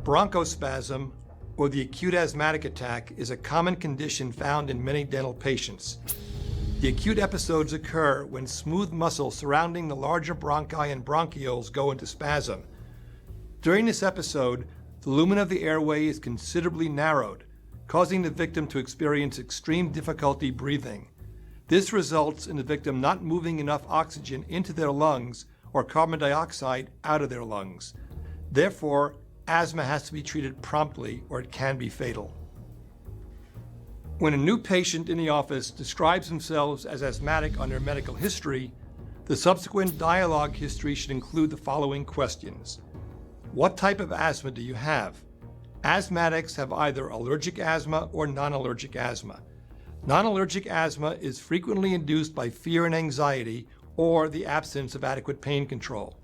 Bronchospasm, or the acute asthmatic attack, is a common condition found in many dental patients. The acute episodes occur when smooth muscle surrounding the larger bronchi and bronchioles go into spasm. During this episode, the lumen of the airway is considerably narrowed, causing the victim to experience extreme difficulty breathing. This results in the victim not moving enough oxygen into their lungs or carbon dioxide out of their lungs. Therefore, asthma has to be treated promptly or it can be fatal. When a new patient in the office describes themselves as asthmatic on their medical history, the subsequent dialogue history should include the following questions. What type of asthma do you have? Asthmatics have either allergic asthma or non-allergic asthma. Non-allergic asthma is frequently induced by fear and anxiety or the absence of adequate pain control.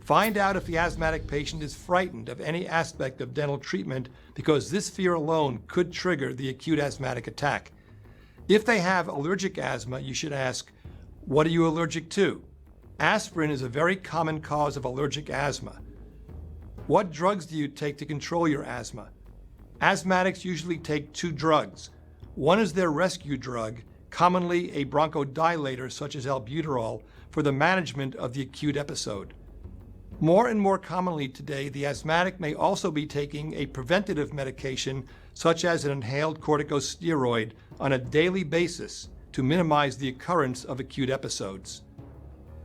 Find out if the asthmatic patient is frightened of any aspect of dental treatment because this fear alone could trigger the acute asthmatic attack. If they have allergic asthma, you should ask, what are you allergic to? Aspirin is a very common cause of allergic asthma. What drugs do you take to control your asthma? Asthmatics usually take two drugs. One is their rescue drug, commonly a bronchodilator such as albuterol, for the management of the acute episode. More and more commonly today, the asthmatic may also be taking a preventative medication such as an inhaled corticosteroid on a daily basis to minimize the occurrence of acute episodes.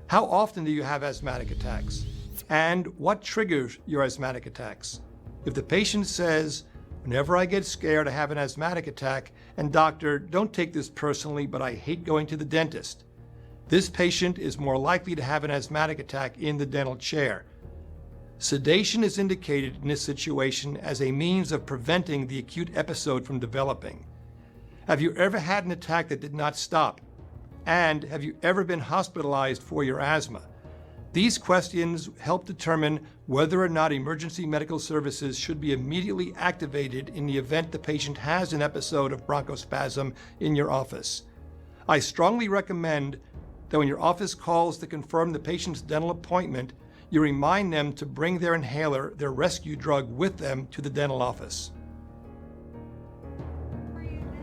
How often do you have asthmatic attacks? And what triggers your asthmatic attacks? If the patient says, whenever I get scared, I have an asthmatic attack, and doctor, don't take this personally, but I hate going to the dentist. This patient is more likely to have an asthmatic attack in the dental chair. Sedation is indicated in this situation as a means of preventing the acute episode from developing. Have you ever had an attack that did not stop? And have you ever been hospitalized for your asthma? These questions help determine whether or not emergency medical services should be immediately activated in the event the patient has an episode of bronchospasm in your office. I strongly recommend that when your office calls to confirm the patient's dental appointment, you remind them to bring their inhaler, their rescue drug, with them to the dental office.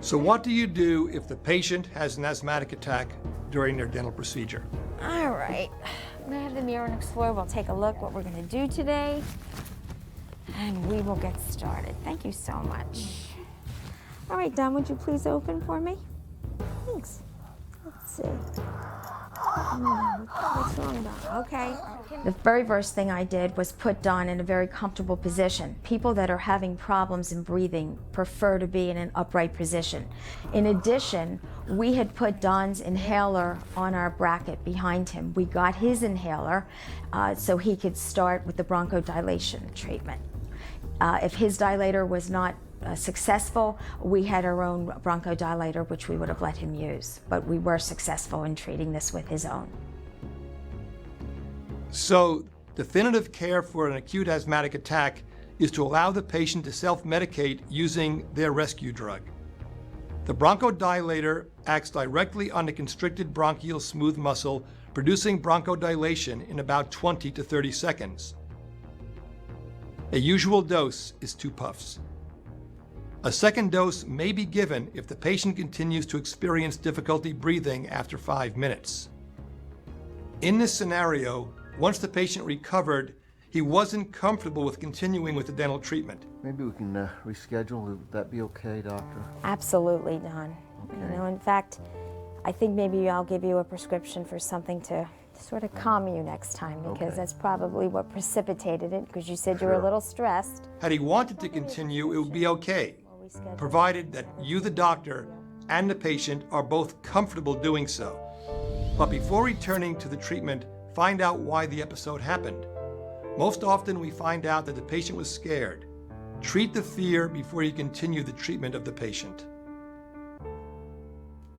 So what do you do if the patient has an asthmatic attack during their dental procedure? All right, I'm gonna have the mirror and explore. We'll take a look what we're gonna do today, and we will get started. Thank you so much. All right, Don, would you please open for me? Thanks. Let's see. What's wrong, Don? Okay. The very first thing I did was put Don in a very comfortable position. People that are having problems in breathing prefer to be in an upright position. In addition, we had put Don's inhaler on our bracket behind him. We got his inhaler so he could start with the bronchodilation treatment. If his dilator was not successful, we had our own bronchodilator, which we would have let him use, but we were successful in treating this with his own. So, definitive care for an acute asthmatic attack is to allow the patient to self-medicate using their rescue drug. The bronchodilator acts directly on the constricted bronchial smooth muscle, producing bronchodilation in about 20 to 30 seconds. A usual dose is 2 puffs. A second dose may be given if the patient continues to experience difficulty breathing after 5 minutes. In this scenario, once the patient recovered, he wasn't comfortable with continuing with the dental treatment. Maybe we can reschedule. Would that be okay, doctor? Absolutely, Don. Okay. You know, in fact, I think maybe I'll give you a prescription for something to sort of calm you next time, because Okay. that's probably what precipitated it, because you said you were a Sure. little stressed. Had he wanted to continue, it would be okay, We'll reschedule. provided that you, the doctor, and the patient are both comfortable doing so. But before returning to the treatment, find out why the episode happened. Most often we find out that the patient was scared. Treat the fear before you continue the treatment of the patient.